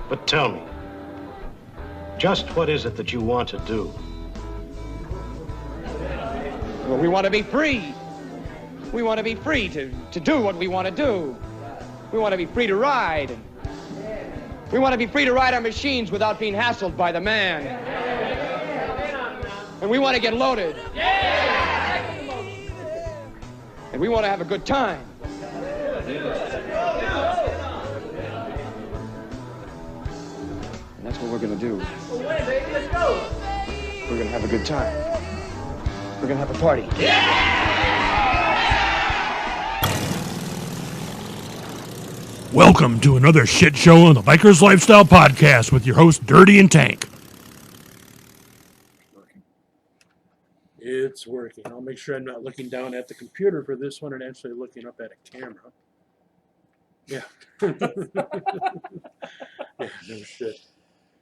But tell me, just what is it that you want to do? Well, we want to be free. We want to be free to do what we want to do. We want to be free to ride. We want to be free to ride our machines without being hassled by the man. And we want to get loaded. And we want to have a good time. And that's what we're going to do. We're going to have a good time. We're going to have a party. Welcome to another shit show on the Biker's Lifestyle Podcast with your host, Dirty and Tank. It's working. I'll make sure I'm not looking down at the computer for this one and actually looking up at a camera. Yeah. Yeah, no shit.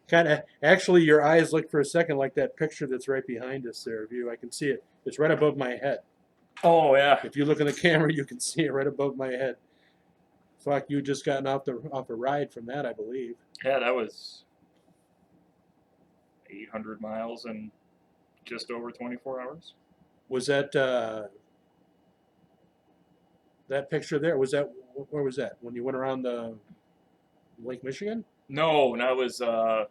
Kind of. Actually, your eyes look for a second like that picture that's right behind us there, view. I can see it. It's right above my head. Oh, yeah. If you look in the camera, you can see it right above my head. Fuck, you just gotten off a ride from that, I believe. Yeah, that was 800 miles in just over 24 hours. Was that that picture there? Was that, where was that? When you went around the Lake Michigan? No, that was what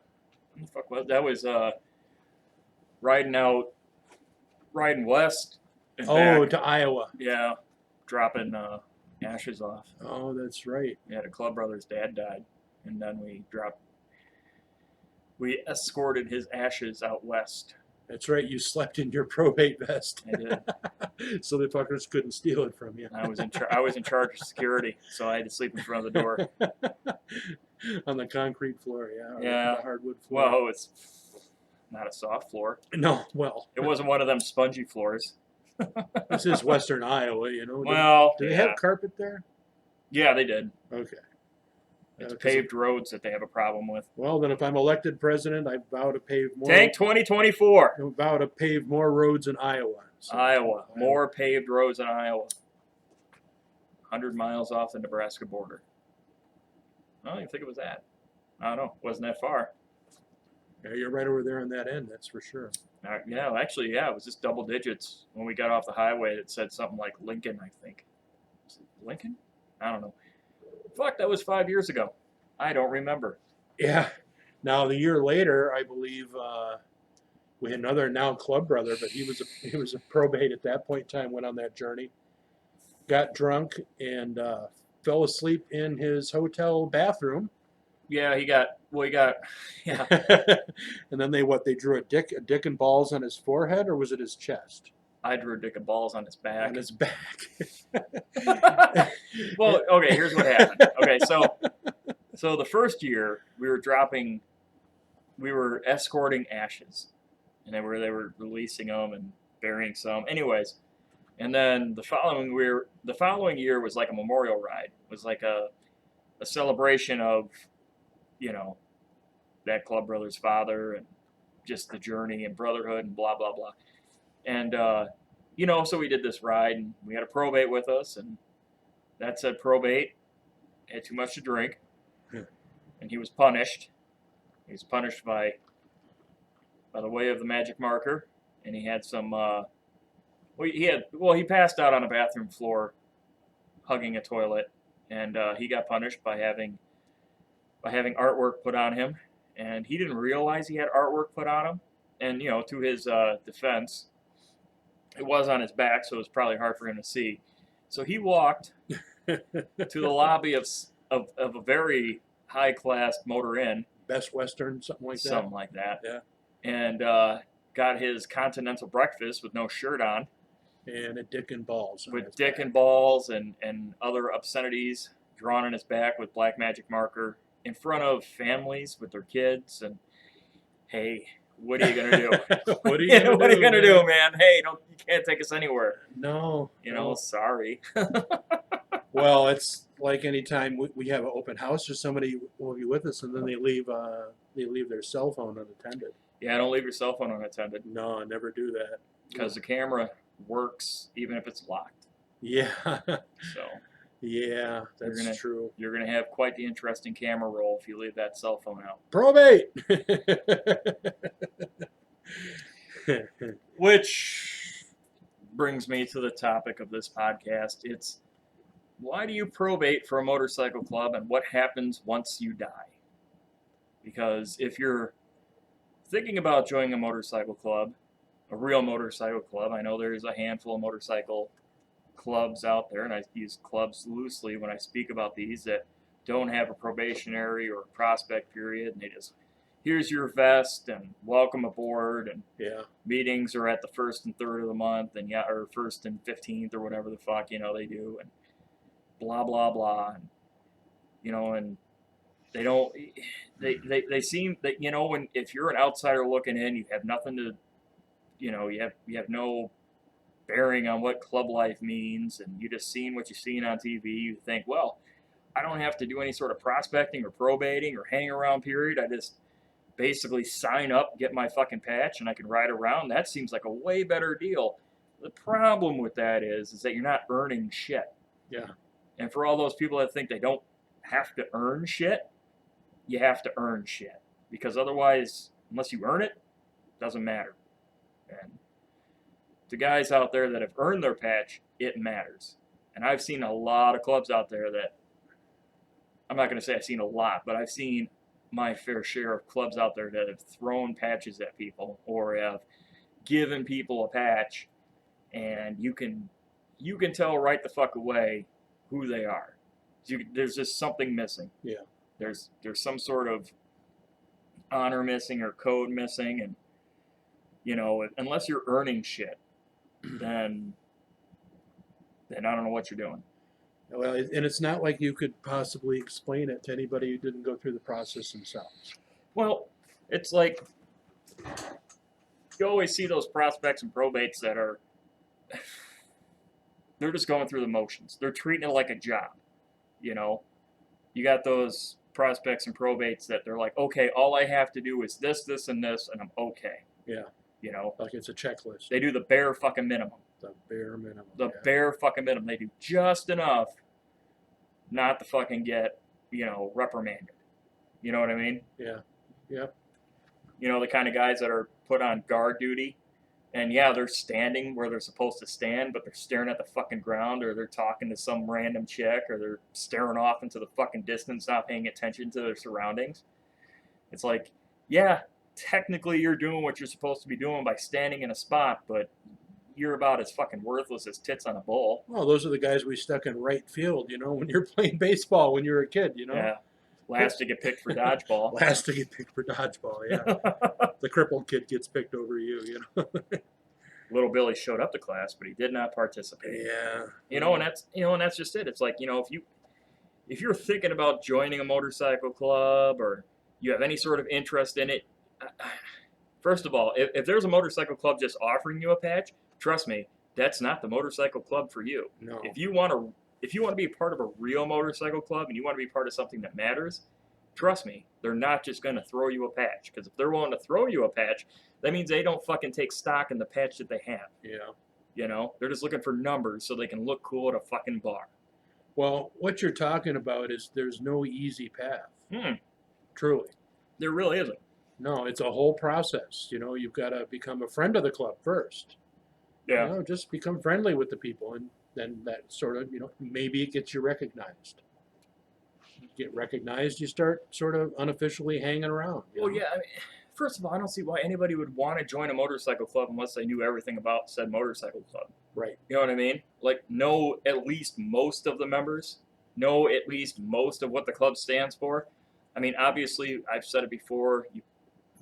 the fuck was that? Was riding west. And Oh, back. to Iowa. Yeah, dropping ashes off. Oh, that's right. Yeah, the Club Brother's dad died, and then we escorted his ashes out west. That's right. You slept in your probate vest. I did. So the fuckers couldn't steal it from you. I was in charge of security, so I had to sleep in front of the door. On the concrete floor, yeah. Or Yeah. the hardwood floor. Well, it's not a soft floor. No, well. It wasn't one of them spongy floors. This is Western Iowa, you know. Well, do they yeah. have carpet there? Yeah, they did. Okay. It's 'cause paved roads that they have a problem with. Well, then if I'm elected president, I vow to pave more. Tank 2024. I vow to pave more roads in Iowa. So, Iowa. More paved roads in Iowa. 100 miles off the Nebraska border. I don't even think it was that. I don't know. Wasn't that far. Yeah, you're right over there on that end, that's for sure. Yeah, actually, yeah, it was just double digits. When we got off the highway, it said something like Lincoln, I think. Was it Lincoln? I don't know. Fuck, that was 5 years ago. I don't remember. Yeah. Now, the year later, I believe we had another now club brother, but he was a probate at that point in time, went on that journey, got drunk, and fell asleep in his hotel bathroom. Yeah, he got, yeah. And then they drew a dick and balls on his forehead, or was it his chest? I drew a dick of balls on his back. On his back. Well, okay, here's what happened. Okay, so the first year we were escorting ashes, and they were releasing them and burying some. Anyways, and then the following year was like a memorial ride. It was like a celebration of, you know, that Club Brother's father and just the journey and Brotherhood and blah blah blah. And you know, so we did this ride, and we had a probate with us, and that said probate had too much to drink, and he was punished. He was punished by the way of the magic marker, and he had some. He passed out on a bathroom floor, hugging a toilet, and he got punished by having artwork put on him, and he didn't realize he had artwork put on him. And you know, to his defense, it was on his back, so it was probably hard for him to see. So he walked to the lobby of a very high-class Motor Inn. Best Western, something like that? Something like that. Yeah. And got his continental breakfast with no shirt on. And a dick and balls. With dick and balls and other obscenities drawn on his back with black magic marker in front of families with their kids. And, hey, what are you going to do? What are you going to do, man? Hey, you can't take us anywhere. No. You know, sorry. Well, it's like any time we have an open house or somebody will be with us, and then they leave their cell phone unattended. Yeah, don't leave your cell phone unattended. No, never do that. Because the camera works even if it's locked. Yeah. So. Yeah, that's true. You're gonna have quite the interesting camera roll if you leave that cell phone out. Probate. Which brings me to the topic of this podcast. It's why do you probate for a motorcycle club and what happens once you die? Because if you're thinking about joining a motorcycle club, a real motorcycle club, I know there's a handful of motorcycle clubs out there, and I use clubs loosely when I speak about these, that don't have a probationary or prospect period, and they just, here's your vest and welcome aboard, and Yeah. meetings are at the 1st and 3rd of the month, and yeah, or 1st and 15th or whatever the fuck, they do, and blah blah blah, and they don't, they seem that, when, if you're an outsider looking in, you have nothing to, you have no bearing on what club life means, and you just seen what you've seen on TV. You think, well, I don't have to do any sort of prospecting or probating or hang around period. I just basically sign up, get my fucking patch, and I can ride around. That seems like a way better deal. The problem with that is that you're not earning shit. Yeah. And for all those people that think they don't have to earn shit, you have to earn shit. Because otherwise, unless you earn it, it doesn't matter. And to guys out there that have earned their patch, it matters. And I've seen a lot of clubs out there that, I'm not going to say I've seen a lot, but I've seen my fair share of clubs out there that have thrown patches at people or have given people a patch, and you can tell right the fuck away who they are. There's just something missing. Yeah. There's some sort of honor missing or code missing, and unless you're earning shit, then I don't know what you're doing. Well, and it's not like you could possibly explain it to anybody who didn't go through the process themselves. Well, it's like you always see those prospects and probates that are, they're just going through the motions. They're treating it like a job. You got those prospects and probates that they're like, okay, all I have to do is this, this, and this, and I'm okay. Yeah. Like it's a checklist. They do the bare fucking minimum. The bare minimum. The bare fucking minimum. They do just enough not to fucking get, reprimanded. You know what I mean? Yeah. Yep. The kind of guys that are put on guard duty, and yeah, they're standing where they're supposed to stand, but they're staring at the fucking ground, or they're talking to some random chick, or they're staring off into the fucking distance, not paying attention to their surroundings. It's like, yeah, technically you're doing what you're supposed to be doing by standing in a spot, but you're about as fucking worthless as tits on a bull. Well, those are the guys we stuck in right field, when you're playing baseball when you're a kid, Yeah. Last to get picked for dodgeball. Last to get picked for dodgeball, yeah. The crippled kid gets picked over you, Little Billy showed up to class, but he did not participate. Yeah. And that's just it. It's like, if you're thinking about joining a motorcycle club, or you have any sort of interest in it, first of all, if there's a motorcycle club just offering you a patch, trust me, that's not the motorcycle club for you. No. If you want to be a part of a real motorcycle club and you want to be part of something that matters, trust me, they're not just going to throw you a patch. Because if they're willing to throw you a patch, that means they don't fucking take stock in the patch that they have. Yeah. They're just looking for numbers so they can look cool at a fucking bar. Well, what you're talking about is there's no easy path. Truly. There really isn't. No, it's a whole process. You've got to become a friend of the club first. Yeah. Just become friendly with the people, and then that sort of, maybe it gets you recognized. You get recognized, you start sort of unofficially hanging around. Well, yeah. I mean, first of all, I don't see why anybody would want to join a motorcycle club unless they knew everything about said motorcycle club. Right. You know what I mean? Like, know at least most of the members. Know at least most of what the club stands for. I mean, obviously, I've said it before.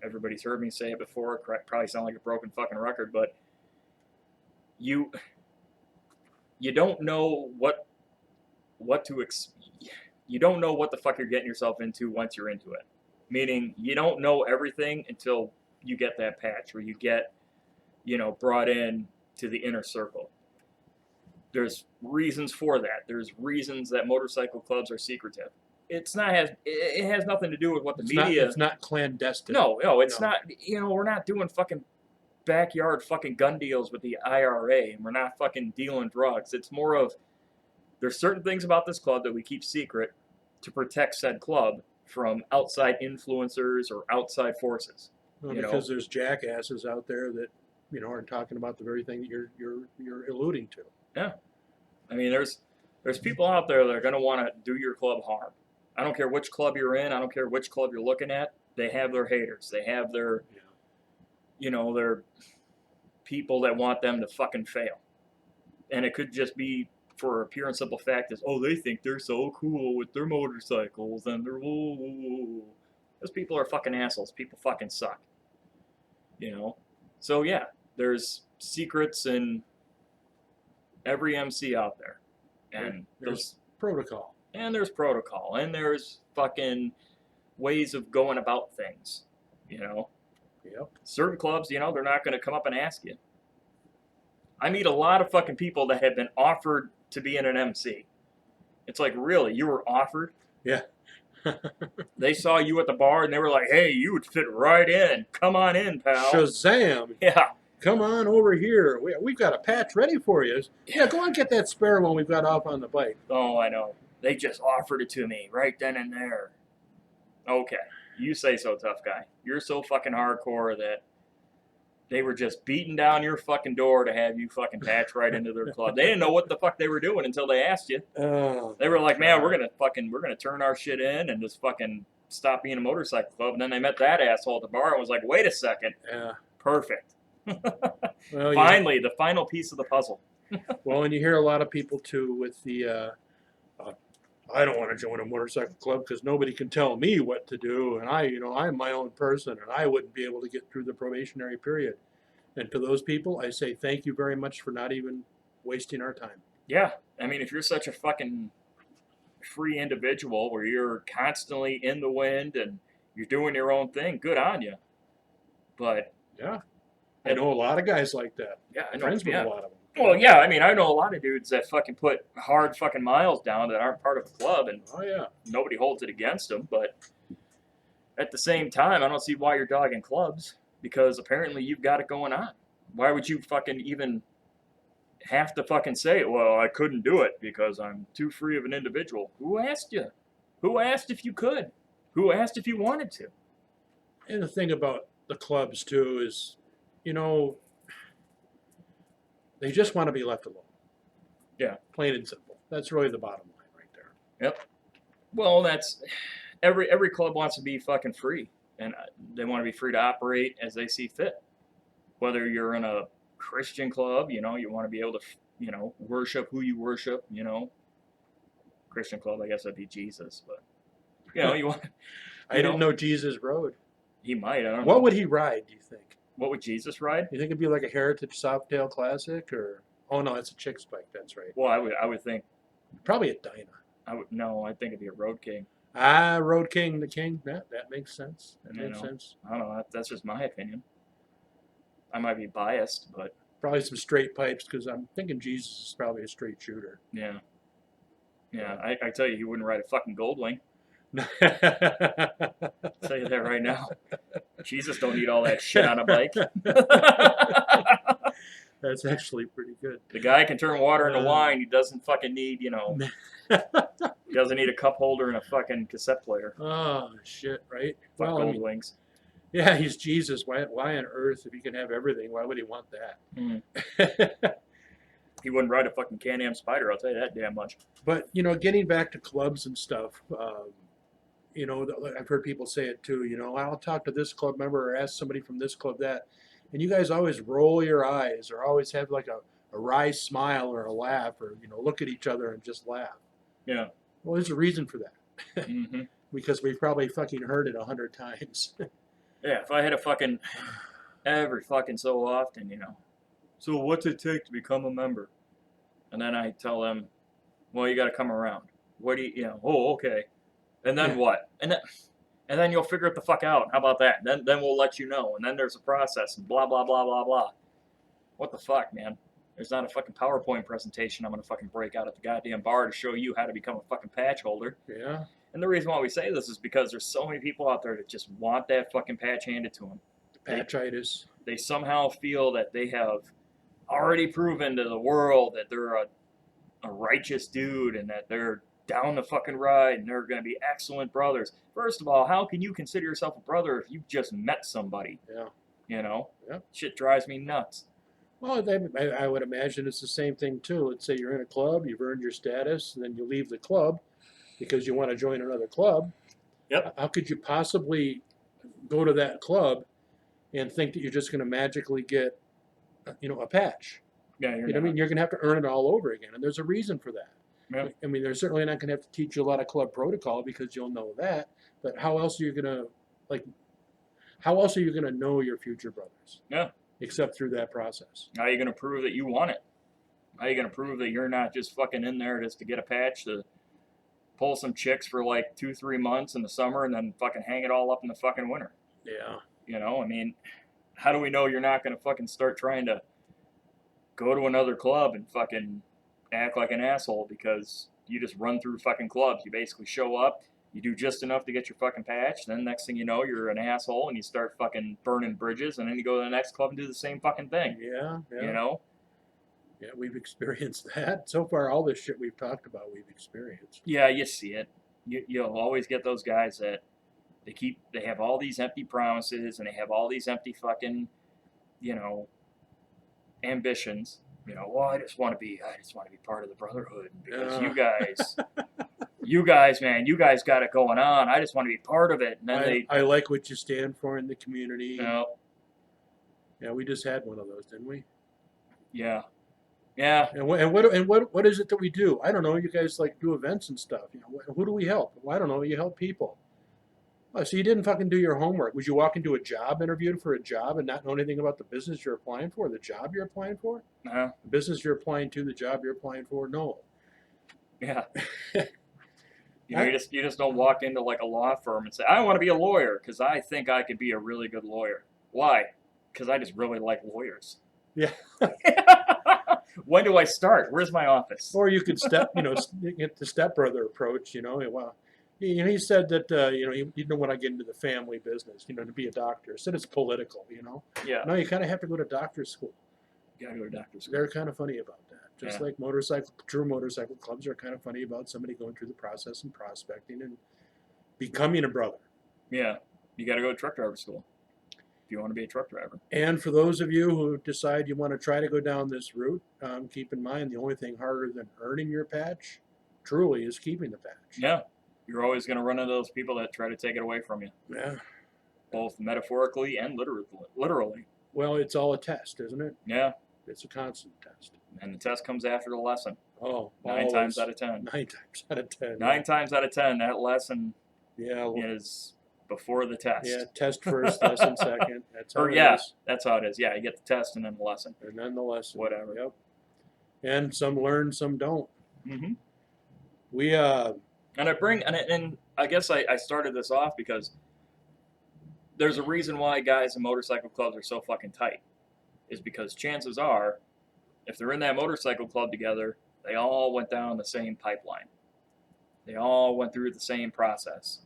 Everybody's heard me say it before. Probably sound like a broken fucking record, but you don't know you don't know what the fuck you're getting yourself into once you're into it. Meaning, you don't know everything until you get that patch, or you get, brought in to the inner circle. There's reasons for that. There's reasons that motorcycle clubs are secretive. It has nothing to do with what the media. It's not clandestine. No, it's not. We're not doing fucking backyard fucking gun deals with the IRA, and we're not fucking dealing drugs. It's more of there's certain things about this club that we keep secret to protect said club from outside influencers or outside forces. Well, you because know? there's jackasses out there that, are talking about the very thing that you're alluding to. Yeah. I mean, there's people out there that are going to want to do your club harm. I don't care which club you're in. I don't care which club you're looking at. They have their haters. They have their, their people that want them to fucking fail. And it could just be for a pure and simple fact is, they think they're so cool with their motorcycles and they're whoa. Those people are fucking assholes. People fucking suck. So yeah, there's secrets in every MC out there. And there's protocol. And there's protocol. And there's fucking ways of going about things. Yep. Certain clubs, they're not going to come up and ask you. I meet a lot of fucking people that have been offered to be in an MC. It's like, really? You were offered? Yeah. They saw you at the bar and they were like, hey, you would fit right in. Come on in, pal. Shazam. Yeah. Come on over here. We've got a patch ready for you. Yeah, go on get that spare one we've got off on the bike. Oh, I know. They just offered it to me right then and there. Okay. You say so, tough guy. You're so fucking hardcore that they were just beating down your fucking door to have you fucking patch right into their club. They didn't know what the fuck they were doing until they asked you. Oh, they were like, man, we're gonna turn our shit in and just fucking stop being a motorcycle club. And then they met that asshole at the bar and was like, wait a second. Yeah. Perfect. Well, Finally, the final piece of the puzzle. Well, and you hear a lot of people too with the, I don't want to join a motorcycle club because nobody can tell me what to do, and I'm my own person, and I wouldn't be able to get through the probationary period. And to those people, I say thank you very much for not even wasting our time. Yeah, I mean, if you're such a fucking free individual where you're constantly in the wind and you're doing your own thing, good on you. But yeah, I know a lot of guys like that. Yeah, I know. Friends with a lot of them. Well, yeah, I mean, I know a lot of dudes that fucking put hard fucking miles down that aren't part of a club, and nobody holds it against them. But at the same time, I don't see why you're dogging clubs, because apparently you've got it going on. Why would you fucking even have to fucking say, well, I couldn't do it because I'm too free of an individual? Who asked you? Who asked if you could? Who asked if you wanted to? And the thing about the clubs, too, is, they just want to be left alone. Yeah. Plain and simple. That's really the bottom line right there. Yep. Well, that's every club wants to be fucking free, and they want to be free to operate as they see fit. Whether you're in a Christian club, you want to be able to, worship who you worship, Christian club, I guess that'd be Jesus, but you want. I didn't know Jesus rode. He might. I don't know. What would he ride, do you think? What would Jesus ride? You think it'd be like a Heritage Softail Classic, or no, it's a Chick's bike. That's right. Well, I would think probably a Dyna. I think it'd be a Road King. Road King, the King. That makes sense. That makes sense. I don't know. That's just my opinion. I might be biased, but probably some straight pipes, because I'm thinking Jesus is probably a straight shooter. Yeah. Yeah, I tell you, he wouldn't ride a fucking Goldwing. I'll tell you that right now. Jesus don't need all that shit on a bike. That's actually pretty good. The guy can turn water into wine. He doesn't fucking need, he doesn't need a cup holder and a fucking cassette player. Oh, shit, right? Fuck Goldwings. Yeah, he's Jesus. Why on earth, if he can have everything, why would he want that? He wouldn't ride a fucking Can-Am Spider, I'll tell you that damn much. But, getting back to clubs and stuff, I've heard people say it too, I'll talk to this club member or ask somebody from this club that. And you guys always roll your eyes or always have like a wry smile or a laugh or, look at each other and just laugh. Yeah. Well, there's a reason for that. Mm-hmm. Because we've probably fucking heard it 100 times. Yeah, if I had a fucking, every fucking so often, So what's it take to become a member? And then I tell them, well, you got to come around. What do you, oh, okay. And then what? And then you'll figure it the fuck out. How about that? Then we'll let you know. And then there's a process and blah, blah, blah, blah, blah. What the fuck, man? There's not a fucking PowerPoint presentation I'm going to fucking break out at the goddamn bar to show you how to become a fucking patch holder. Yeah. And the reason why we say this is because there's so many people out there that just want that fucking patch handed to them. Patchitis. They somehow feel that they have already proven to the world that they're a a righteous dude and that they're down the fucking ride and they're going to be excellent brothers. First of all, how can you consider yourself a brother if you've just met somebody? Yeah. You know? Yeah. Shit drives me nuts. Well, I would imagine it's the same thing too. Let's say you're in a club, you've earned your status, and then you leave the club because you want to join another club. Yep. How could you possibly go to that club and think that you're just going to magically get, a patch? Yeah, you're You know what I mean? You're going to have to earn it all over again, and there's a reason for that. Yep. I mean, they're certainly not going to have to teach you a lot of club protocol because you'll know that. But how else are you going to How else are you going to know your future brothers? Yeah. Except through that process. How are you going to prove that you want it? How are you going to prove that you're not just fucking in there just to get a patch to pull some chicks for like 2-3 months in the summer and then fucking hang it all up in the fucking winter? Yeah. You know, I mean, how do we know you're not going to fucking start trying to go to another club and fucking act like an asshole because you just run through fucking clubs? You basically show up, you do just enough to get your fucking patch, then next thing you know, you're an asshole and you start fucking burning bridges, and then you go to the next club and do the same fucking thing. Yeah. You know? Yeah, we've experienced that. So far, all this shit we've talked about, we've experienced. Yeah, you see it. You'll always get those guys that they have all these empty promises and they have all these empty fucking, ambitions. Well, I just want to be part of the Brotherhood because you guys, man, you guys got it going on. I just want to be part of it. And then I like what you stand for in the community. Yeah, we just had one of those, didn't we? Yeah. Yeah. And what is it that we do? I don't know. You guys do events and stuff. Who do we help? Well, I don't know. You help people. Oh, so you didn't fucking do your homework. Would you walk into a job interview for a job and not know anything about the business you're applying for, the job you're applying for? Uh-huh. The business you're applying to, the job you're applying for? No. Yeah. You just don't walk into like a law firm and say, I want to be a lawyer because I think I could be a really good lawyer. Why? Because I just really like lawyers. Yeah. When do I start? Where's my office? Or you could get the stepbrother approach. Well, he said that you don't want to get into the family business. To be a doctor. Said it's political. Yeah. No, you kind of have to go to doctor's school. You gotta go to doctor's school. They're kind of funny about that. Just like true motorcycle clubs are kind of funny about somebody going through the process and prospecting and becoming a brother. Yeah. You gotta go to truck driver school if you want to be a truck driver. And for those of you who decide you want to try to go down this route, keep in mind the only thing harder than earning your patch truly is keeping the patch. Yeah. You're always going to run into those people that try to take it away from you. Yeah. Both metaphorically and literally. Well, it's all a test, isn't it? Yeah. It's a constant test. And the test comes after the lesson. Oh, 9 times out of 10. 9 times out of 10. 9 times out of 10, that lesson Yeah. is before the test. Yeah, test first, lesson second. That's how it is. That's how it is. Yeah, you get the test and then the lesson. And then the lesson. Whatever. Yep. And some learn, some don't. Mm-hmm. We And I guess I started this off because there's a reason why guys in motorcycle clubs are so fucking tight. Is because chances are, if they're in that motorcycle club together, they all went down the same pipeline. They all went through the same process.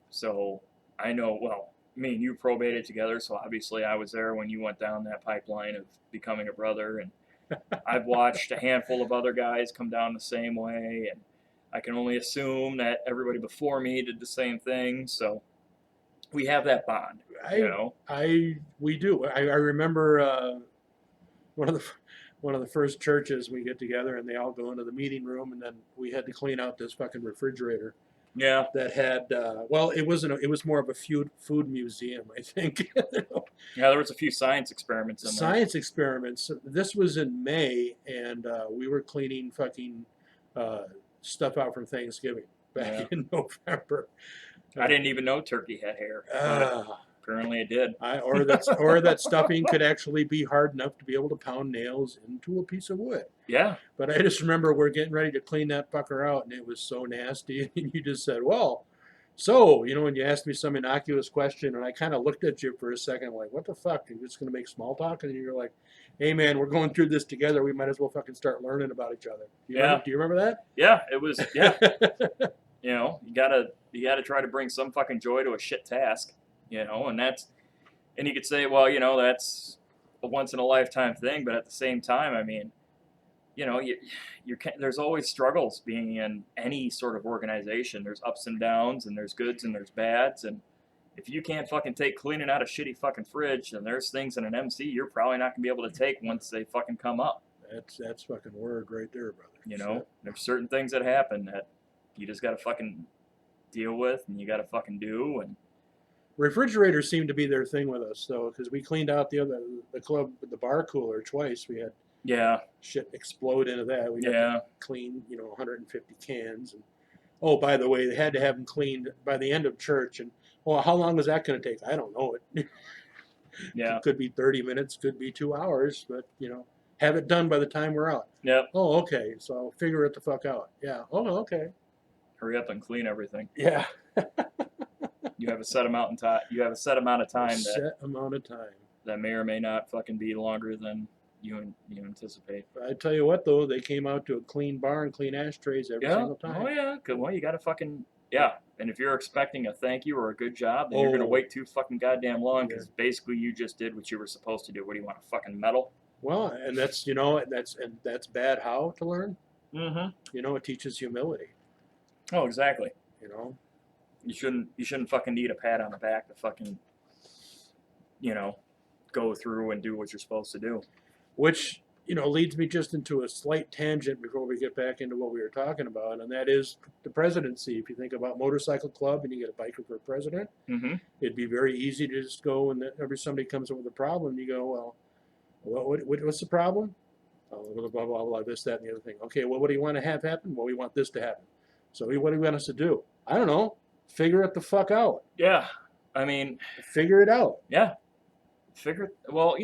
So I know, well, me and you probated together, so obviously I was there when you went down that pipeline of becoming a brother, and I've watched a handful of other guys come down the same way, and I can only assume that everybody before me did the same thing, so we have that bond, we do. I remember one of the first churches we get together, and they all go into the meeting room, and then we had to clean out this fucking refrigerator. Yeah. That had it was more of a food museum, I think. Yeah, there was a few science experiments in there. Science experiments. This was in May, and we were cleaning fucking stuff out from Thanksgiving back in November. I didn't even know turkey had hair. Apparently it did. Or that stuffing could actually be hard enough to be able to pound nails into a piece of wood. Yeah. But I just remember we're getting ready to clean that fucker out, and it was so nasty. And you just said, well, so, and you asked me some innocuous question, and I kind of looked at you for a second like, what the fuck? You're just going to make small talk? And you're like, hey, man, we're going through this together. We might as well fucking start learning about each other. Do you remember that? Yeah, it was, yeah. You gotta try to bring some fucking joy to a shit task, and you could say, well, that's a once in a lifetime thing, but at the same time, I mean, you know, you can, there's always struggles being in any sort of organization. There's ups and downs, and there's goods and there's bads, and if you can't fucking take cleaning out a shitty fucking fridge, then there's things in an MC you're probably not gonna be able to take once they fucking come up. That's fucking word right there, brother. You know, there's certain things that happen that you just gotta fucking deal with, and you gotta fucking do. And refrigerators seem to be their thing with us, though, because we cleaned out the bar cooler twice. We had shit explode into that. We had to clean, 150 cans. And oh, by the way, they had to have them cleaned by the end of church. And well, how long is that going to take? I don't know. It could be 30 minutes, could be 2 hours, but have it done by the time we're out. Yep. Oh, okay. So figure it the fuck out. Yeah. Oh, okay. Hurry up and clean everything. Yeah. You have a set amount of time. You have a set amount of time. That may or may not fucking be longer than you anticipate. I tell you what, though, they came out to a clean bar and clean ashtrays every single time. Oh yeah. Good. Well, you got to fucking And if you're expecting a thank you or a good job, then you're gonna wait too fucking goddamn long because basically you just did what you were supposed to do. What do you want, a fucking medal? Well, and that's that's bad. How to learn? Mm-hmm. It teaches humility. Oh, exactly. You shouldn't fucking need a pat on the back to fucking, go through and do what you're supposed to do. Which, leads me just into a slight tangent before we get back into what we were talking about, and that is the presidency. If you think about motorcycle club and you get a biker for president, it'd be very easy to just go and every somebody comes up with a problem, you go, well, what's the problem? Oh, blah, blah, blah, blah, this, that, and the other thing. Okay, well, what do you want to have happen? Well, we want this to happen. So what do you want us to do? I don't know. Figure it the fuck out. Yeah. I mean, figure it out. Yeah. Well,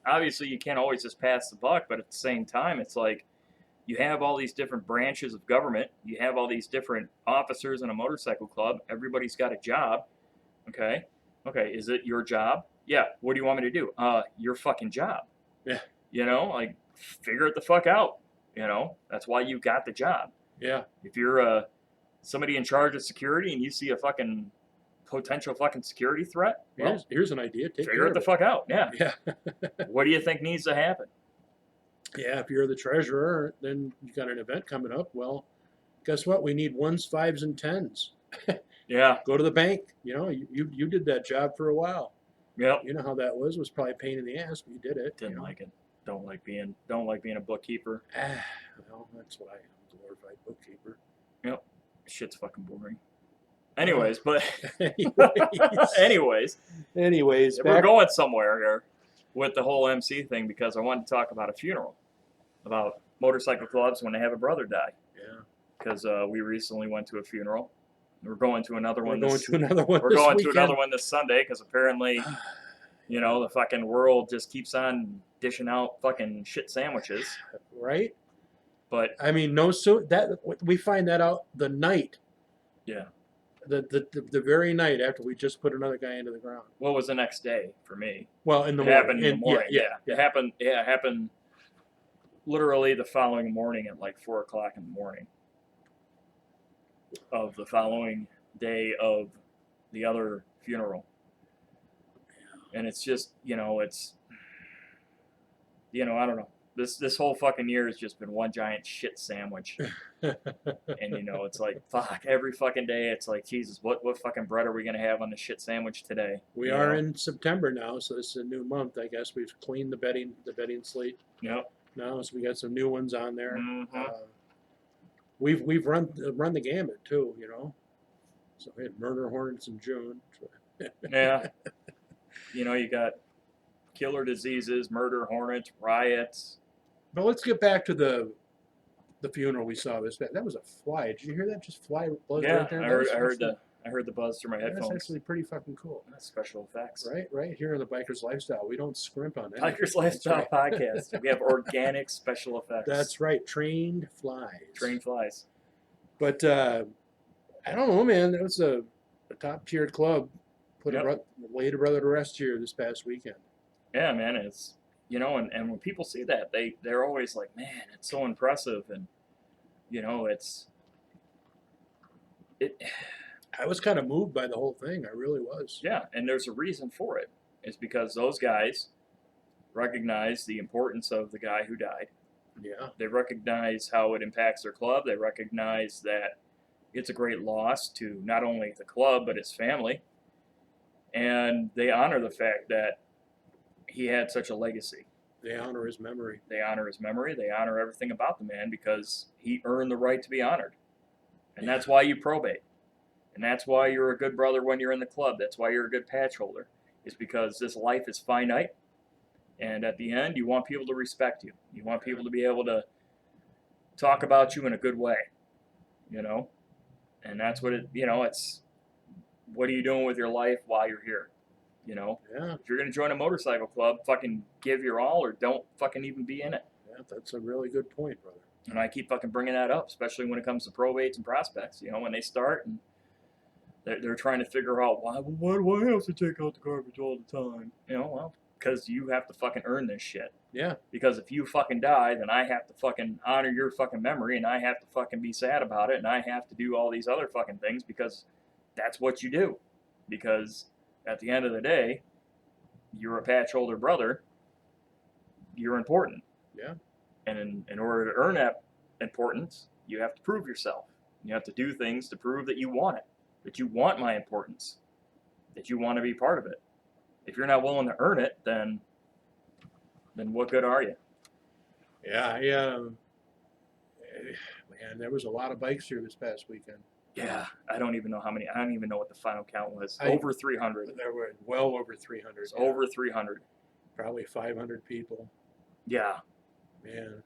obviously you can't always just pass the buck, but at the same time, it's like you have all these different branches of government. You have all these different officers in a motorcycle club. Everybody's got a job. Okay. Is it your job? Yeah. What do you want me to do? Your fucking job. Yeah. Figure it the fuck out. That's why you got the job. Yeah. If you're somebody in charge of security and you see a fucking potential fucking security threat, well, here's an idea. Figure it the fuck out. Yeah. Yeah. What do you think needs to happen? Yeah, if you're the treasurer, then you got an event coming up. Well, guess what? We need 1s, 5s, and 10s. Yeah. Go to the bank. You did that job for a while. Yep. You know how that was. It was probably a pain in the ass, but you did it. Didn't like it. Don't like being a bookkeeper. Well, that's what I am, a glorified bookkeeper. Yep. Shit's fucking boring. Anyways, but anyways, we're going somewhere here with the whole MC thing because I wanted to talk about a funeral, about motorcycle clubs when they have a brother die. Yeah. Because we recently went to a funeral. We're going to another one. We're going to another one. We're going to another one this Sunday because apparently, the fucking world just keeps on dishing out fucking shit sandwiches. Right. But I mean, we find that out the night. Yeah. The very night after we just put another guy into the ground. What was the next day for me? Well, in the morning. Happened in the morning. Yeah. It happened. Yeah, it happened. Literally the following morning at like 4 o'clock in the morning of the following day of the other funeral. And it's just, it's, I don't know. This whole fucking year has just been one giant shit sandwich. And, it's like, fuck, every fucking day it's like, Jesus, what fucking bread are we going to have on the shit sandwich today? We are in September now, so this is a new month, I guess. We've cleaned the bedding slate. Yep. Now, so we got some new ones on there. Mm-hmm. We've run the gamut, too, So we had murder hornets in June. Yeah. You got killer diseases, murder hornets, riots. But let's get back to the funeral we saw this. That was a fly. Did you hear that? Just fly buzz right there. I heard the buzz through my headphones. That's actually pretty fucking cool. That's special effects. Right here in the Biker's Lifestyle, we don't scrimp on that. Biker's Lifestyle Podcast. We have organic special effects. That's right. Trained flies. But I don't know, man. That was a top-tiered club. Laid a brother to rest here this past weekend. Yeah, man. It's and when people see that, they're always like, man, it's so impressive, and I was kind of moved by the whole thing. I really was. Yeah, and there's a reason for it. It's because those guys recognize the importance of the guy who died. Yeah. They recognize how it impacts their club. They recognize that it's a great loss to not only the club but his family, and they honor the fact that he had such a legacy. They honor his memory. They honor his memory. They honor everything about the man because he earned the right to be honored. And that's why you probate. And that's why you're a good brother when you're in the club. That's why you're a good patch holder. Is because this life is finite. And at the end, you want people to respect you. You want people to be able to talk about you in a good way. You know? And that's what it's what are you doing with your life while you're here? You know? Yeah. If you're going to join a motorcycle club, fucking give your all or don't fucking even be in it. Yeah, that's a really good point, brother. And I keep fucking bringing that up, especially when it comes to probates and prospects. You know, when they start and they're trying to figure out why do I have to take out the garbage all the time? You know, well, because you have to fucking earn this shit. Yeah. Because if you fucking die, then I have to fucking honor your fucking memory, and I have to fucking be sad about it, and I have to do all these other fucking things because that's what you do. Because at the end of the day, you're a patch holder brother. You're important. Yeah. And in order to earn that importance, you have to prove yourself. You have to do things to prove that you want it, that you want my importance, that you want to be part of it. If you're not willing to earn it, then what good are you? Yeah, man, there was a lot of bikes here this past weekend. Yeah, I don't even know how many. I don't even know what the final count was. Over 300. There were well over 300. It's over 300. Probably 500 people. Yeah. Man,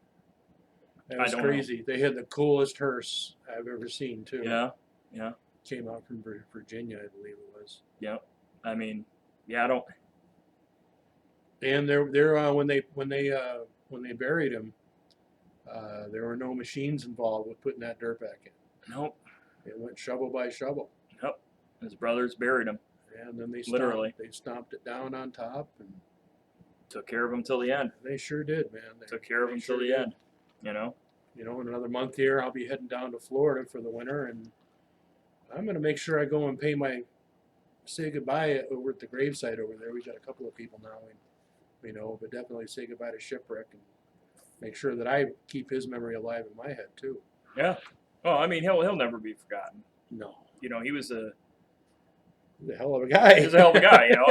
that was crazy. They had the coolest hearse I've ever seen too. Yeah, yeah. Came out from Virginia, I believe it was. Yeah. I mean, yeah, I don't. And they're when they buried him, there were no machines involved with putting that dirt back in. Nope. It went shovel by shovel. Nope. His brothers buried him. And then they stomped it down on top and took care of him till the end. They sure did, man. They took care of him till the end. You know. You know, in another month here, I'll be heading down to Florida for the winter, and I'm gonna make sure I go and say goodbye over at the gravesite over there. We got a couple of people now, we know, but definitely say goodbye to Shipwreck and make sure that I keep his memory alive in my head too. Yeah. Oh, I mean, he'll never be forgotten. No. You know, he was a hell of a guy. He was a hell of a guy. You know,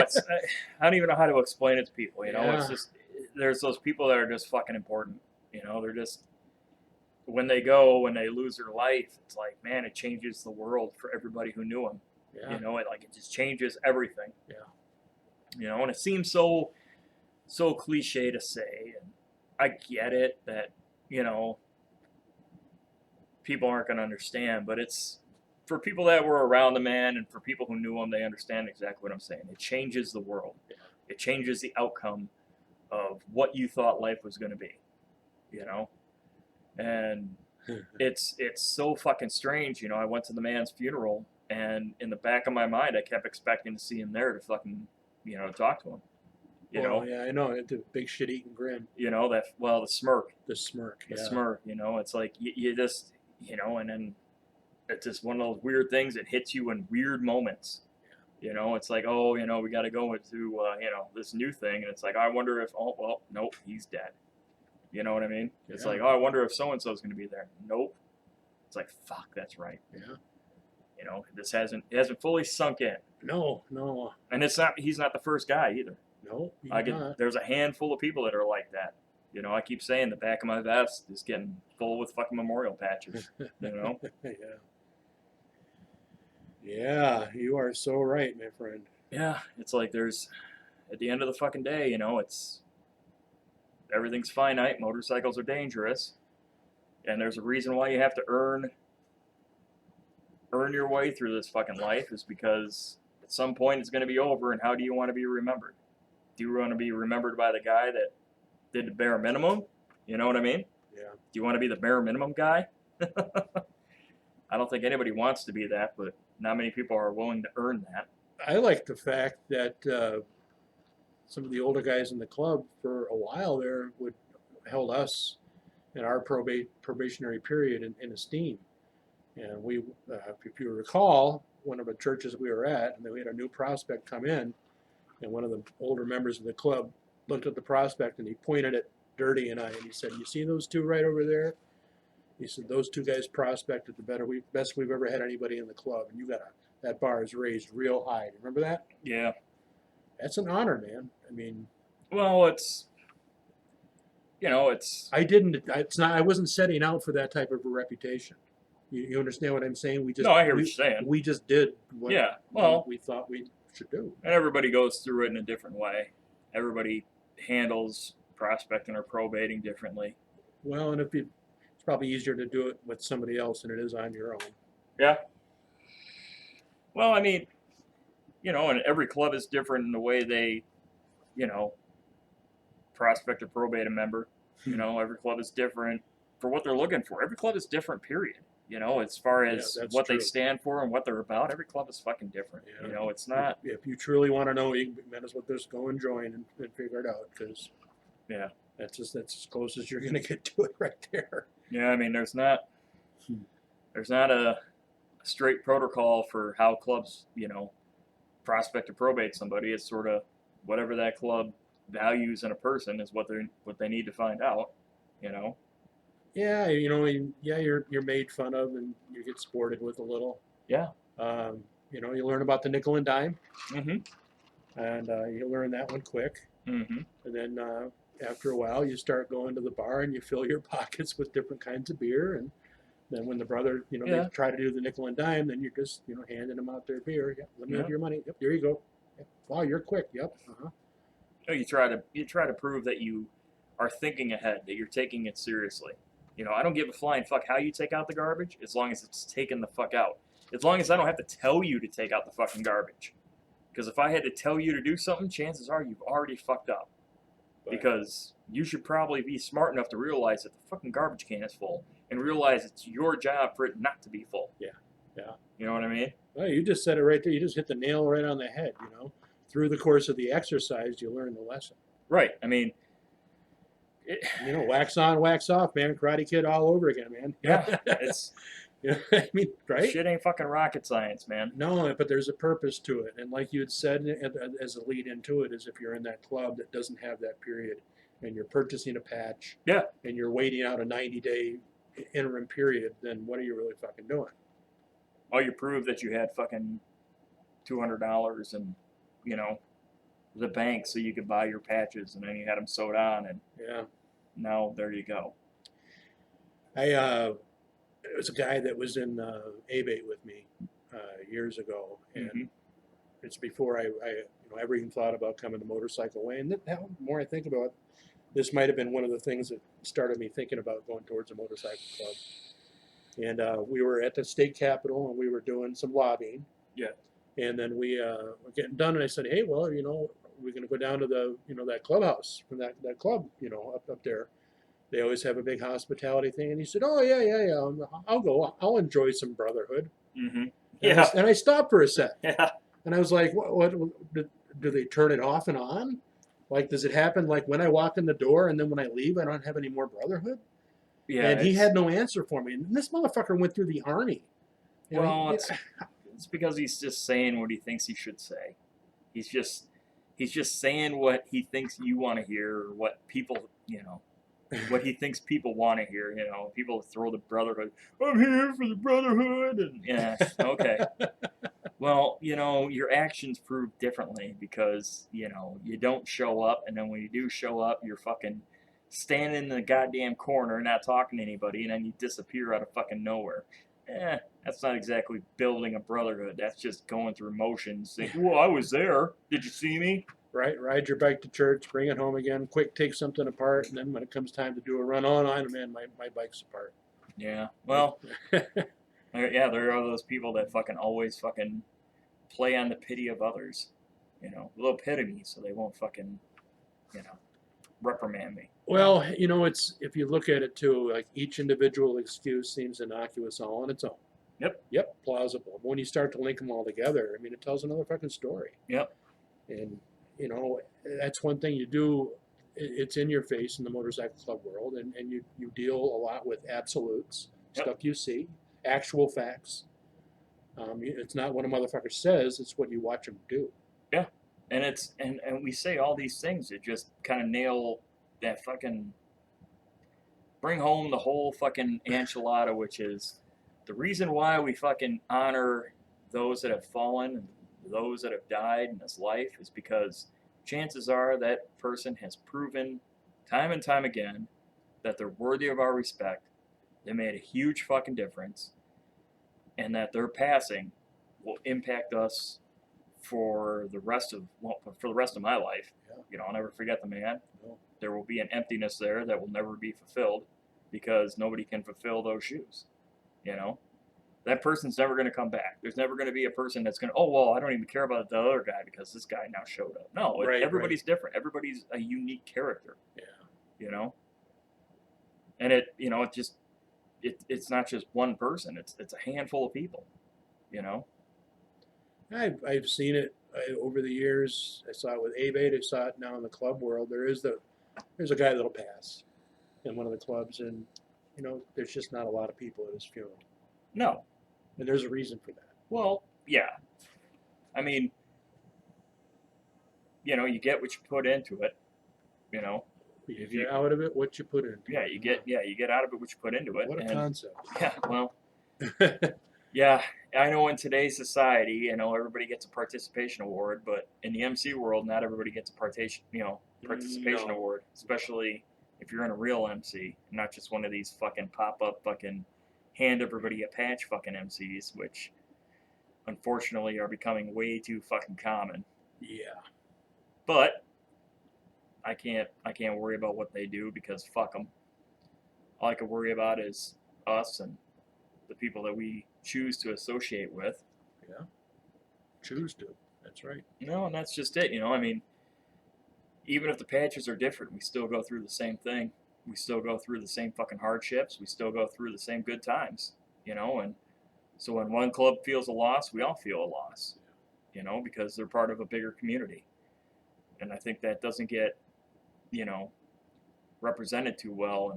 I don't even know how to explain it to people. You know, Yeah. it's just there's those people that are just fucking important. You know, they're just when they lose their life, it's like, man, it changes the world for everybody who knew him. Yeah. You know, it just changes everything. Yeah. You know, and it seems so cliche to say, and I get it that, you know, people aren't going to understand, but it's for people that were around the man and for people who knew him, they understand exactly what I'm saying. It changes the world. Yeah. It changes the outcome of what you thought life was going to be, you know? And it's so fucking strange, you know. I went to the man's funeral, and in the back of my mind, I kept expecting to see him there to fucking, you know, talk to him. You know? Yeah, I know. The big shit-eating grin. You know, the smirk. The smirk. The smirk, you know. It's like, you just, you know, and then it's just one of those weird things that hits you in weird moments. You know, it's like, oh, you know, we got to go into, you know, this new thing. And it's like, I wonder if, oh, well, nope, he's dead. You know what I mean? It's like, oh, I wonder if so-and-so's going to be there. Nope. It's like, fuck, that's right. Yeah. You know, it hasn't fully sunk in. No. And he's not the first guy either. No, there's a handful of people that are like that. You know, I keep saying the back of my vest is getting full with fucking memorial patches. You know? Yeah. Yeah, you are so right, my friend. Yeah, it's like at the end of the fucking day, you know, everything's finite, motorcycles are dangerous, and there's a reason why you have to earn your way through this fucking life is because at some point it's going to be over, and how do you want to be remembered? Do you want to be remembered by the guy that did the bare minimum? You know what I mean? Yeah. Do you want to be the bare minimum guy? I don't think anybody wants to be that, but not many people are willing to earn that. I like the fact that some of the older guys in the club for a while there held us in our probationary period in esteem. And we, if you recall, one of the churches we were at, and then we had a new prospect come in, and one of the older members of the club looked at the prospect and he pointed it Dirty and I, and he said, "You see those two right over there?" He said, "Those two guys prospected the best we've ever had anybody in the club, and that bar is raised real high. Remember that? Yeah. That's an honor, man. I mean, Well, it's it's I wasn't setting out for that type of a reputation. You understand what I'm saying? no, I hear what you're saying. We just did what Yeah. Well, we thought we should do. and everybody goes through it in a different way. Everybody handles prospecting or probating differently. Well, and it's probably easier to do it with somebody else than it is on your own. Yeah. Well, I mean, and every club is different in the way they, prospect or probate a member. Every club is different for what they're looking for. Every club is different, period. As far as that's what true. they stand for and what they're about, every club is fucking different. Yeah. It's not. If you truly want to know, you might as well just go and join and figure it out, because Yeah. that's as close as you're going to get to it right there. Yeah, I mean, there's not a straight protocol for how clubs, prospect or probate somebody. It's sort of whatever that club values in a person is what they need to find out. Yeah, you're made fun of and you get sported with a little. Yeah. You learn about the nickel and dime, Mhm. and you learn that one quick. Mhm. And then after a while, you start going to the bar and you fill your pockets with different kinds of beer. And then when the brother, Yeah. they try to do the nickel and dime, then you're just, handing them out their beer. Yep, let me have your money. Yep, there you go. Yep. Wow, you're quick. Yep. Uh-huh. You try to prove that you are thinking ahead, that you're taking it seriously. I don't give a flying fuck how you take out the garbage, as long as it's taken the fuck out. As long as I don't have to tell you to take out the fucking garbage. Because if I had to tell you to do something, chances are you've already fucked up. But- Because you should probably be smart enough to realize that the fucking garbage can is full, and realize it's your job for it not to be full. Yeah. Yeah. You know what I mean? Well, you just said it right there. You just hit the nail right on the head. Through the course of the exercise, you learn the lesson. Right. I mean, Wax on, wax off, man. Karate Kid all over again, man. yeah, it's I mean, right? shit ain't fucking rocket science, man. No, but there's a purpose to it. And like you had said, as a lead into it, is if you're in that club that doesn't have that period and you're purchasing a patch, Yeah. and you're waiting out a 90-day interim period, then what are you really fucking doing? Oh, you proved that you had fucking $200 and, the bank so you could buy your patches, and then you had them sewed on, and Yeah. now there you go. There was a guy that was in Abate with me years ago, and Mhm. it's before I ever even thought about coming the motorcycle way. And the more I think about it, this might have been one of the things that started me thinking about going towards a motorcycle club. And we were at the state capitol, and we were doing some lobbying. Yeah. And then we were getting done, and I said, "Hey, well, we're going to go down to the that clubhouse from that club up there. They always have a big hospitality thing." And he said, "Oh yeah, I'll go. I'll enjoy some Brotherhood." Mm-hmm. And Yeah. and I stopped for a sec, Yeah. and I was like, "What do they turn it off and on? Like, does it happen like when I walk in the door, and then when I leave, I don't have any more Brotherhood?" Yeah. And he had no answer for me. And this motherfucker went through the army. Well, it's because he's just saying what he thinks he should say. He's just saying what he thinks you want to hear, or what people, what he thinks people want to hear. People throw the Brotherhood. I'm here for the Brotherhood, and yeah, okay. Well, your actions prove differently, because you don't show up, and then when you do show up, you're fucking standing in the goddamn corner, not talking to anybody, and then you disappear out of fucking nowhere. That's not exactly building a Brotherhood. That's just going through motions, saying, "Well, I was there. Did you see me?" Ride your bike to church, bring it home again, quick, take something apart, and then when it comes time to do a run man, my bike's apart. Yeah. Well, yeah, there are those people that fucking always fucking play on the pity of others. Little pity me, so they won't fucking, reprimand me. Well, it's, if you look at it too, like each individual excuse seems innocuous all on its own. Yep. Plausible. But when you start to link them all together, I mean, it tells another fucking story. Yep. And, that's one thing you do. It's in your face in the motorcycle club world, and you deal a lot with absolutes, Yep. stuff you see, actual facts. It's not what a motherfucker says, it's what you watch him do. And it's and we say all these things that just kind of nail that fucking bring home the whole fucking enchilada, which is the reason why we fucking honor those that have fallen and those that have died in this life is because chances are that person has proven time and time again that they're worthy of our respect. They made a huge fucking difference, and that their passing will impact us for the rest of my life. Yeah. You know, I'll never forget the man. No. There will be an emptiness there that will never be fulfilled because nobody can fulfill those shoes. You know, that person's never going to come back. There's never going to be a person that's going to, oh, well, I don't even care about the other guy because this guy now showed up. No, Right, everybody's different. Everybody's a unique character. Yeah. You know, and it's not just one person. It's a handful of people. You know. I've seen it over the years. I saw it with Abate. I saw it now in the club world. There's a guy that'll pass in one of the clubs, and you know, there's just not a lot of people at his funeral. No. And there's a reason for that. Well, yeah. I mean, you know, you get what you put into it. You know. You get out of it what you put into it. You get out of it what you put into it. What a concept. Yeah. Well. Yeah, I know in today's society, you know, everybody gets a participation award, but in the MC world, not everybody gets a participation No. award, especially if you're in a real MC, not just one of these fucking pop-up fucking hand everybody a patch fucking MCs, which unfortunately are becoming way too fucking common. Yeah. But I can't worry about what they do because fuck them. All I can worry about is us and the people that we choose to associate with. Yeah. Choose to. That's right. No, and that's just it. You know, I mean, even if the patches are different, we still go through the same thing. We still go through the same fucking hardships. We still go through the same good times. You know, and so when one club feels a loss, we all feel a loss. You know, because they're part of a bigger community. And I think that doesn't get, you know, represented too well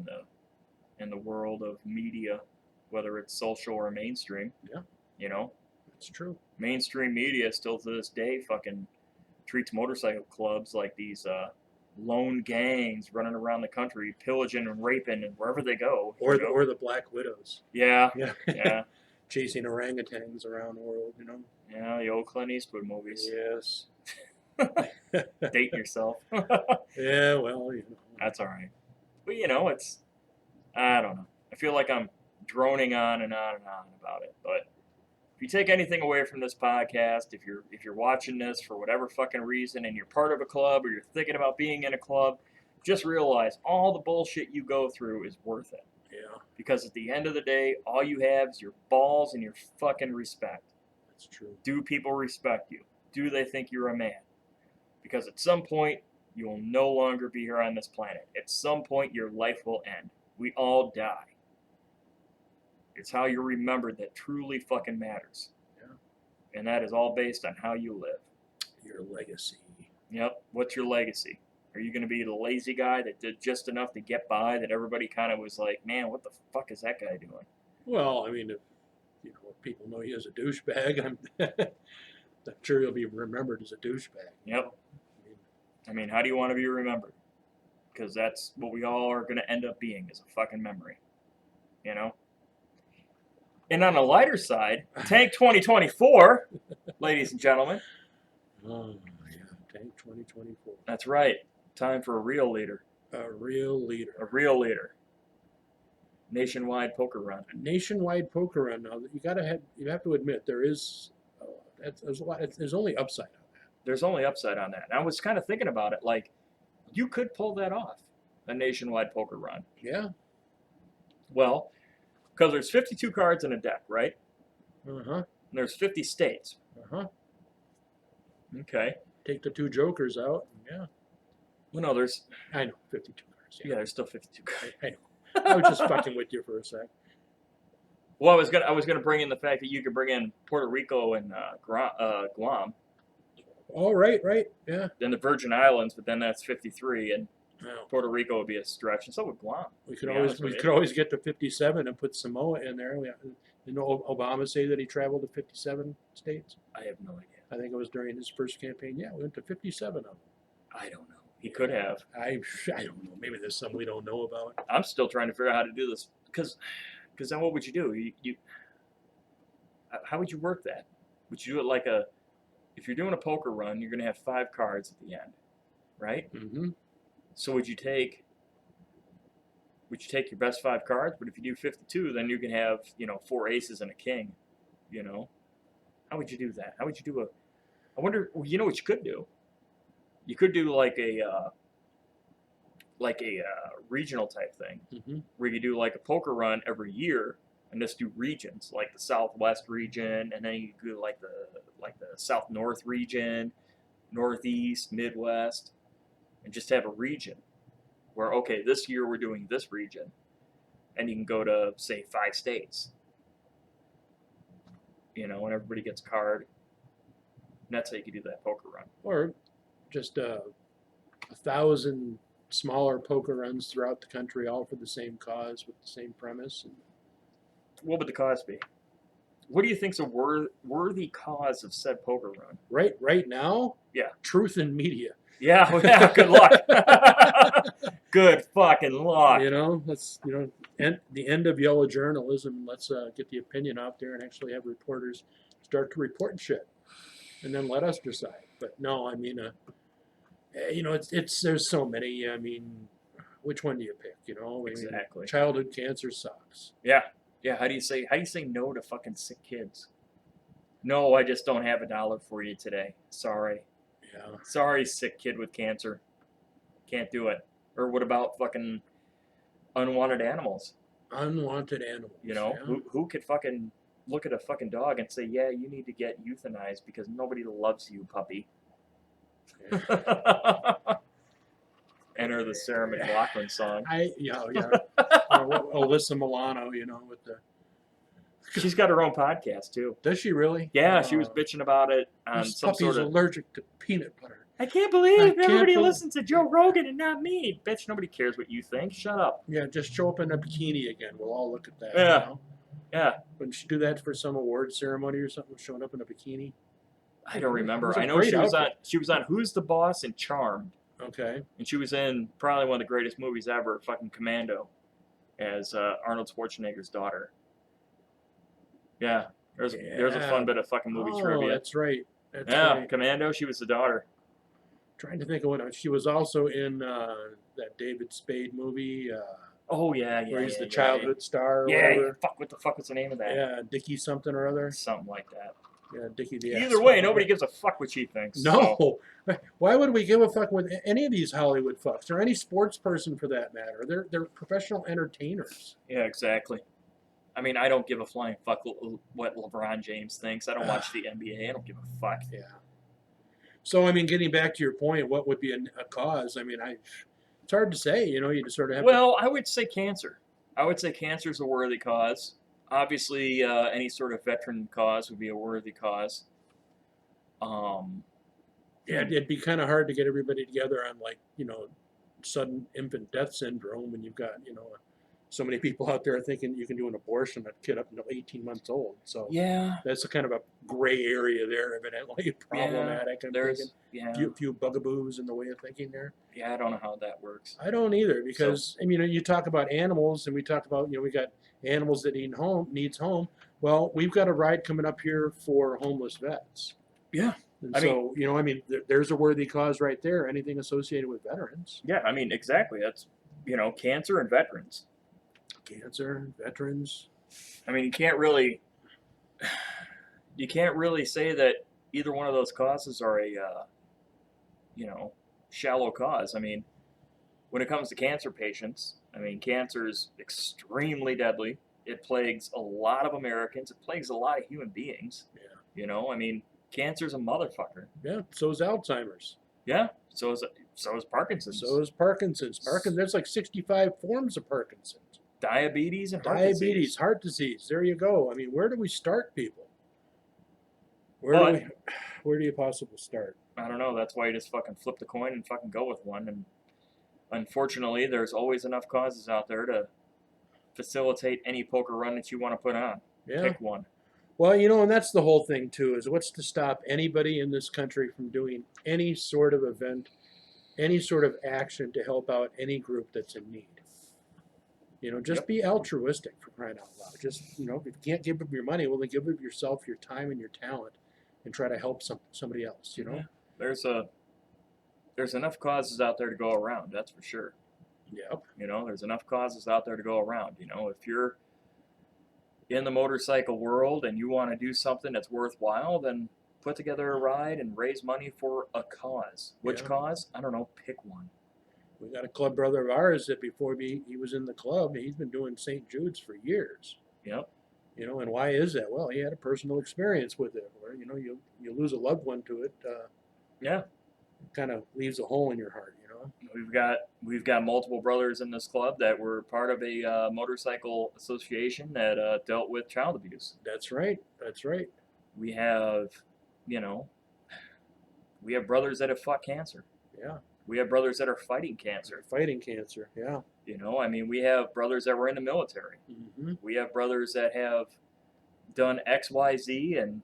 in the world of media, whether it's social or mainstream. Yeah. You know? It's true. Mainstream media still to this day fucking treats motorcycle clubs like these lone gangs running around the country, pillaging and raping and wherever they go. Or the Black Widows. Yeah. Yeah. Yeah. Chasing orangutans around the world, you know? Yeah, the old Clint Eastwood movies. Yes. Dating yourself. Yeah, well, you know. That's all right. But, you know, I don't know. I feel like I'm droning on and on and on about it. But if you take anything away from this podcast, if you're watching this for whatever fucking reason and you're part of a club or you're thinking about being in a club, just realize all the bullshit you go through is worth it. Yeah. Because at the end of the day, all you have is your balls and your fucking respect. That's true. Do people respect you? Do they think you're a man? Because at some point, you will no longer be here on this planet. At some point, your life will end. We all die. It's how you're remembered that truly fucking matters. Yeah. And that is all based on how you live. Your legacy. Yep. What's your legacy? Are you going to be the lazy guy that did just enough to get by that everybody kind of was like, man, what the fuck is that guy doing? Well, I mean, if people know you as a douchebag, I'm sure he'll be remembered as a douchebag. Yep. I mean, how do you want to be remembered? Because that's what we all are going to end up being, is a fucking memory. You know? And on the lighter side, Tank 2024, ladies and gentlemen. Oh, yeah. Tank 2024. That's right. Time for a real leader. A real leader. A real leader. Nationwide poker run. A nationwide poker run. Now, you have to admit, there's a lot. There's only upside on that. There's only upside on that. And I was kind of thinking about it, like, you could pull that off, a nationwide poker run. Yeah. Well, because there's 52 cards in a deck, right? Uh-huh. And there's 50 states. Uh-huh. Okay. Take the two jokers out. Yeah. Well, no, there's... I know, 52 cards. Yeah, there's still 52 cards. I know. I was just fucking with you for a sec. Well, I was gonna bring in the fact that you could bring in Puerto Rico and Guam. Oh, right. Yeah. Then the Virgin Islands, but then that's 53, and Well, Puerto Rico would be a stretch, and so would Guam. we could always get to 57 and put Samoa in there. You know, Obama say that he traveled to 57 states. I have no idea. I think it was during his first campaign. Yeah, we went to 57 of them. I don't know. He could have. I don't know. Maybe there's some we don't know about. I'm still trying to figure out how to do this because then what would you do? You how would you work that? Would you do it if you're doing a poker run, you're gonna have 5 cards at the end, right? Mm-hmm. So would you take your best 5 cards? But if you do 52, then you can have 4 aces and a king. How would you do that? How would you do I wonder. What you could do? You could do like a regional type thing, Mm-hmm. where you do like a poker run every year and just do regions, like the Southwest region, and then you do like the South North region, Northeast, Midwest, and just have a region where, okay, this year we're doing this region, and you can go to, say, 5 states, and everybody gets a card, and that's how you can do that poker run. Or just 1,000 smaller poker runs throughout the country, all for the same cause with the same premise. What would the cause be? What do you think's a worthy cause of said poker run? Right now? Yeah. Truth in media. Yeah, good luck. Good fucking luck. Let's the end of yellow journalism. Let's get the opinion out there and actually have reporters start to report shit, and then let us decide. But no, I mean, it's there's so many. I mean, which one do you pick? Exactly. Childhood cancer sucks. Yeah. How do you say no to fucking sick kids? No, I just don't have $1 for you today. Sorry. Yeah. Sorry, sick kid with cancer. Can't do it. Or what about fucking unwanted animals? Unwanted animals. Yeah. Who could fucking look at a fucking dog and say, yeah, you need to get euthanized because nobody loves you, puppy. Yeah. Enter the Sarah McLachlan song. Yeah. Alyssa Milano, with the. She's got her own podcast too. Does she really? Yeah, she was bitching about it on This some puppy's sort of. allergic to peanut butter. I can't believe everybody believe- listens to Joe Rogan and not me. Bitch, nobody cares what you think. Shut up. Yeah, just show up in a bikini again. We'll all look at that. Yeah. Yeah. Wouldn't she do that for some award ceremony or something? Showing up in a bikini. I don't remember. It was a I know great she was on. outfit. She was on Who's the Boss and Charmed, Okay. and she was in probably one of the greatest movies ever, fucking Commando, as Arnold Schwarzenegger's daughter. Yeah, there's a fun bit of fucking movie trivia. That's right. Yeah, Commando. She was the daughter. Trying to think of what she was also in that David Spade movie. Oh yeah. Where he's the childhood star. Or Yeah. whatever. Fuck. What the fuck was the name of that? Yeah, Dickie something or other. Something like that. Yeah, Dickie the. Either way, nobody gives a fuck what she thinks. No. Why would we give a fuck with any of these Hollywood fucks or any sports person for that matter? They're professional entertainers. Yeah, exactly. I mean, I don't give a flying fuck what LeBron James thinks. I don't watch the NBA. I don't give a fuck. Yeah. So, I mean, getting back to your point, what would be a cause? I mean, it's hard to say. You just sort of have Well, I would say cancer. I would say cancer is a worthy cause. Obviously, any sort of veteran cause would be a worthy cause. Yeah, it'd be kind of hard to get everybody together on sudden infant death syndrome when you've got, so many people out there thinking you can do an abortion, a kid up until 18 months old. So Yeah. that's a kind of a gray area there, evidently problematic. Few bugaboos in the way of thinking there. Yeah, I don't know how that works. I don't either because you talk about animals and we talk about we got animals that needs home. Well, we've got a ride coming up here for homeless vets. Yeah. And there's a worthy cause right there. Anything associated with veterans. Yeah, I mean, exactly. That's, cancer and veterans. Cancer, veterans. I mean, you can't really say that either one of those causes are a, shallow cause. I mean, when it comes to cancer patients, cancer is extremely deadly. It plagues a lot of Americans. It plagues a lot of human beings. Yeah. Cancer's a motherfucker. Yeah. So is Alzheimer's. Yeah. So is Parkinson's. So is Parkinson's. There's like 65 forms of Parkinson's. Diabetes and heart disease. There you go. I mean, where do we start, people? Where do you possibly start? I don't know. That's why you just fucking flip the coin and fucking go with one. And unfortunately, there's always enough causes out there to facilitate any poker run that you want to put on. Yeah. Pick one. Well, and that's the whole thing too, is what's to stop anybody in this country from doing any sort of event any sort of action to help out any group that's in need. You know, just Yep. be altruistic, for crying out loud. Just, you know, if you can't give up your money, well, then give up yourself, your time, and your talent, and try to help somebody else. You know. Yeah. There's enough causes out there to go around. That's for sure. Yep. You know, there's enough causes out there to go around. You know, if you're in the motorcycle world and you want to do something that's worthwhile, then put together a ride and raise money for a cause. Which Yeah. cause? I don't know. Pick one. We got a club brother of ours that before he was in the club, he's been doing St. Jude's for years. Yep. You know, and why is that? Well, he had a personal experience with it, where you know you lose a loved one to it. Yeah. Kind of leaves a hole in your heart. You know. We've got multiple brothers in this club that were part of a motorcycle association that dealt with child abuse. That's right. That's right. We have, you know, we have brothers that have fought cancer. Yeah. We have brothers that are fighting cancer. Fighting cancer. Yeah. You know, I mean, we have brothers that were in the military. Mm-hmm. We have brothers that have done X, Y, Z, and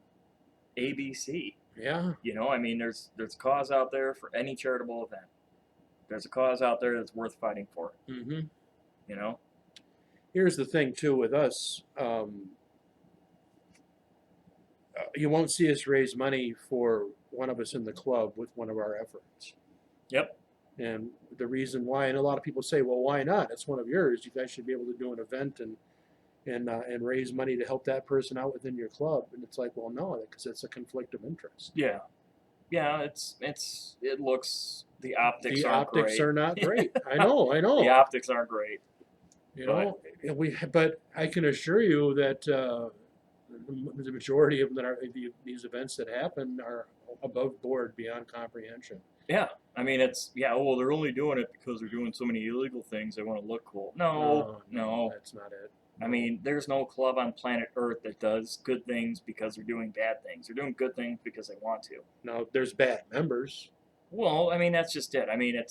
ABC. Yeah. You know, I mean, there's a cause out there for any charitable event. There's a cause out there that's worth fighting for. Mm-hmm. You know. Here's the thing too with us. You won't see us raise money for one of us in the club with one of our efforts. Yep. And the reason why, and a lot of people say, well, why not? It's one of yours. You guys should be able to do an event and raise money to help that person out within your club. And it's like, well, no, because it's a conflict of interest. Yeah. Yeah. It looks, the optics The aren't optics great. are not great. I know. The optics aren't great. You know, but I can assure you that the majority of these events that happen are above board, beyond comprehension. Yeah, I mean well, they're only doing it because they're doing so many illegal things. They want to look cool. No, That's not it. I mean, there's no club on planet Earth that does good things because they're doing bad things. They're doing good things because they want to. No, there's bad members. Well, I mean, that's just it. I mean,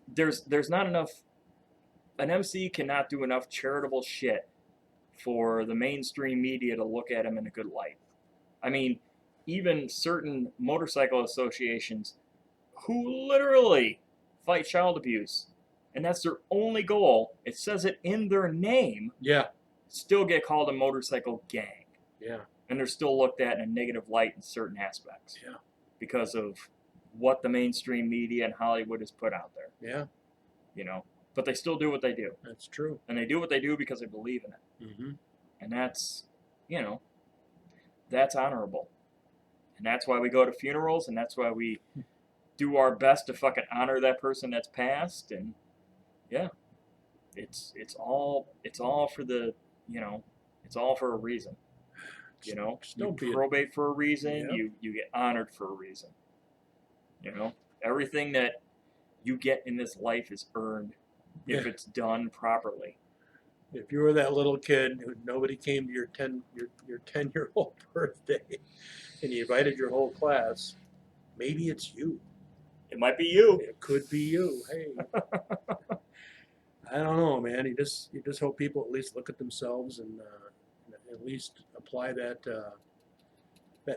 there's not enough. An MC cannot do enough charitable shit for the mainstream media to look at him in a good light. I mean, even certain motorcycle associations who literally fight child abuse, and that's their only goal, it says it in their name, Yeah. still get called a motorcycle gang. Yeah. And they're still looked at in a negative light in certain aspects. Yeah. Because of what the mainstream media and Hollywood has put out there. Yeah. You know? But they still do what they do. That's true. And they do what they do because they believe in it. Mm-hmm. And that's, you know, that's honorable. And that's why we go to funerals, and that's why we do our best to fucking honor that person that's passed. And yeah, it's all for the, you know, it's all for a reason. You know, you probate for a reason. Yep. You get honored for a reason. You know, everything that you get in this life is earned if it's done properly. If you were that little kid who nobody came to your 10-year-old birthday, and you invited your whole class, maybe it's you. It might be you. It could be you. Hey, I don't know, man. You just hope people at least look at themselves and at least apply that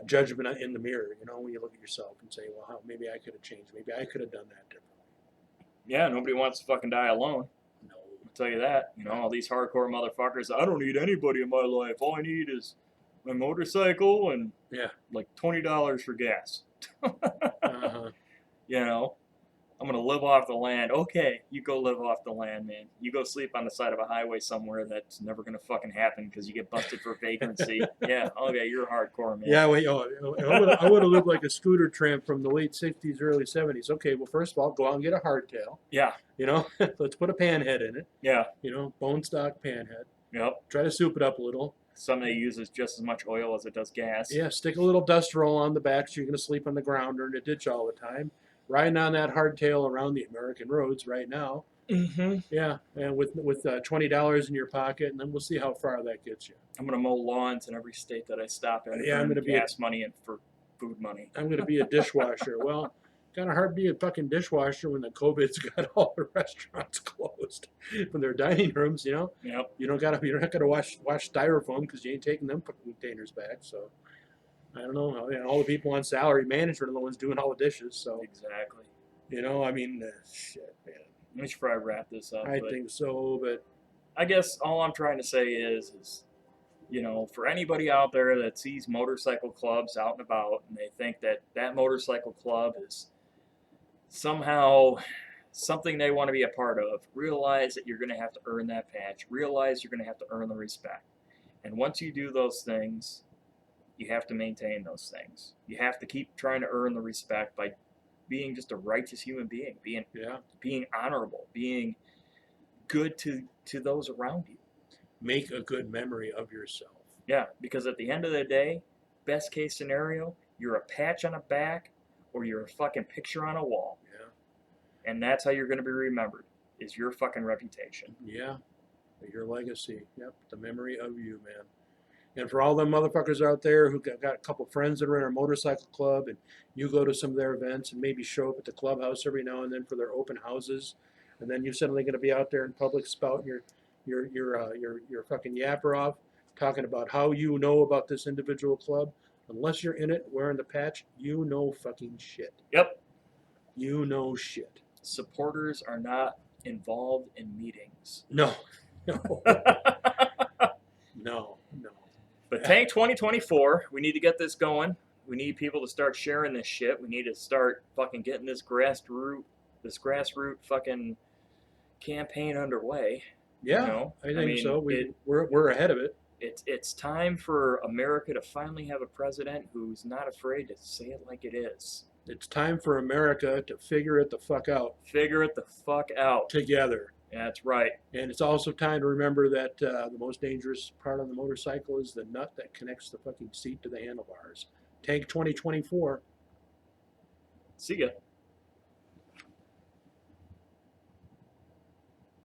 judgment in the mirror. You know, when you look at yourself and say, well, maybe I could have changed. Maybe I could have done that differently. Yeah, nobody wants to fucking die alone. No. I'll tell you that. You know, all these hardcore motherfuckers, I don't need anybody in my life. All I need is my motorcycle and like $20 for gas. Uh-huh. You know, I'm going to live off the land. Okay, you go live off the land, man. You go sleep on the side of a highway somewhere that's never going to fucking happen because you get busted for vagrancy. Yeah, okay, you're hardcore, man. Yeah, I would have lived like a scooter tramp from the late 60s, early 70s. Okay, well, first of all, go out and get a hardtail. Yeah. You know, let's put a panhead in it. Yeah. You know, bone stock panhead. Yep. Try to soup it up a little. Some that uses just as much oil as it does gas. Yeah, stick a little dust roll on the back so you're going to sleep on the ground or in a ditch all the time. Riding on that hardtail around the American roads right now. Mm-hmm. Yeah, and with $20 in your pocket, and then we'll see how far that gets you. I'm going to mow lawns in every state that I stop in. Yeah, I'm going to be gas money and for food money. I'm going to be a dishwasher. Well, kind of hard to be a fucking dishwasher when the COVID's got all the restaurants closed from their dining rooms. You know. Yep. You're not gonna wash styrofoam because you ain't taking them fucking containers back. So, I don't know. I mean, all the people on salary management are the ones doing all the dishes. So, Exactly. you know, I mean, shit, man. We should probably wrap this up. I but think so, but I guess all I'm trying to say is, you know, for anybody out there that sees motorcycle clubs out and about and they think that that motorcycle club is somehow something they want to be a part of, realize that you're going to have to earn that patch. Realize you're going to have to earn the respect. And once you do those things, you have to maintain those things. You have to keep trying to earn the respect by being just a righteous human being, being honorable, being good to those around you. make a good memory of yourself. Yeah, because at the end of the day, best case scenario, you're a patch on a back or you're a fucking picture on a wall. Yeah. And that's how you're going to be remembered, is your fucking reputation. Yeah. Your legacy. Yep. The memory of you, man. And for all them motherfuckers out there who got a couple friends that are in a motorcycle club and you go to some of their events and maybe show up at the clubhouse every now and then for their open houses, and then you're suddenly going to be out there in public spouting your fucking yapper off, talking about how you know about this individual club. Unless you're in it wearing the patch, you know fucking shit. Yep. You know shit. Supporters are not involved in meetings. No. No. No. No. But Tank 2024, we need to get this going. We need people to start sharing this shit. We need to start fucking getting this grassroots fucking campaign underway. Yeah, You know? I think I mean, so. We're ahead of it. It's time for America to finally have a president who's not afraid to say it like it is. It's time for America to figure it the fuck out Figure it the fuck out. together. That's right. And it's also time to remember that the most dangerous part of the motorcycle is the nut that connects the fucking seat to the handlebars. Tank 2024. See ya.